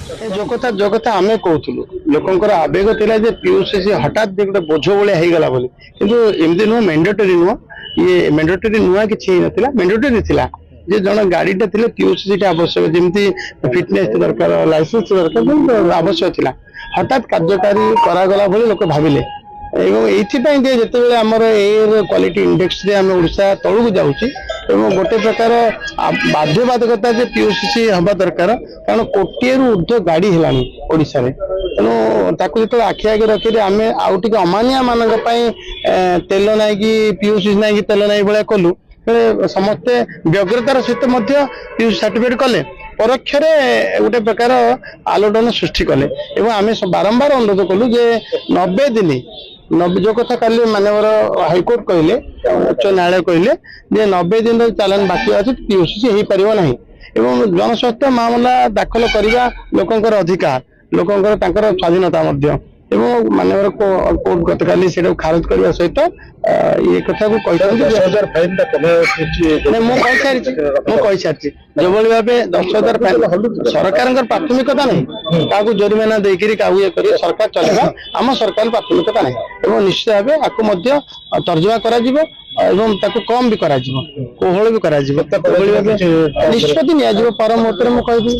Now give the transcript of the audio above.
जो कथा आम कहूलु लोकंर आवेग थिला जे पीयूसीसी हठात गोटे बोझ भाया होगा बोली किंतु एमती नुह मेंडेटरी नुह ये मेंडेटरी नुआ कि ना मेंडेटरी थिला जे जन गाड़ीटा थे पीयूसीसी आवश्यक जमी फिटनेस दरकार लाइसेंस दरकार आवश्यक थिला हठात कार्यकारी करागला भली लोक भाविले जिते आमर एयर क्वालिटी इंडेक्स रे आम ओडिशा तलू जाऊँगी गोटे प्रकार बाध्यबाधकता जे पीयूसीसी हवा दरकार कारण कोटिए ऊर्ध्व गाड़ी है ओडिशा रे तेणु जो आखि आगे रखी आम आउ टे अमानिया मान तेल ना कि पीयूसीसी ना कि तेल ना भाया कलु समस्ते व्यग्रतार सहित पीयूसी सर्टिफिकेट कले परोक्ष गोटे प्रकार आलोड़न सृष्टि कले आम बारंबार अनुरोध कलु जे 90 दिन जो कथा कल मानवर हाइकोर्ट कहले उच्च न्यायालय कहले जे 90 दिन चालान बाकी अच्छे पीयूसीसी हो पार ना जनस्वास्थ्य मामला दाखल करने लोकंर अधिकार लोकंर स्वाधीनता मानवर कोर्ट गत काली खारज करने सहित ये कथा को सारी जो भाव 10,000 फाइन सरकार प्राथमिकता नहीं जोरिमाना देकर सरकार चलेगा आम सरकार प्राथमिकता नहीं निश्चित भाव आपको तर्जमा करा कम भी कोहल भी निष्पत्ति नि पर मुहूर्त में कहि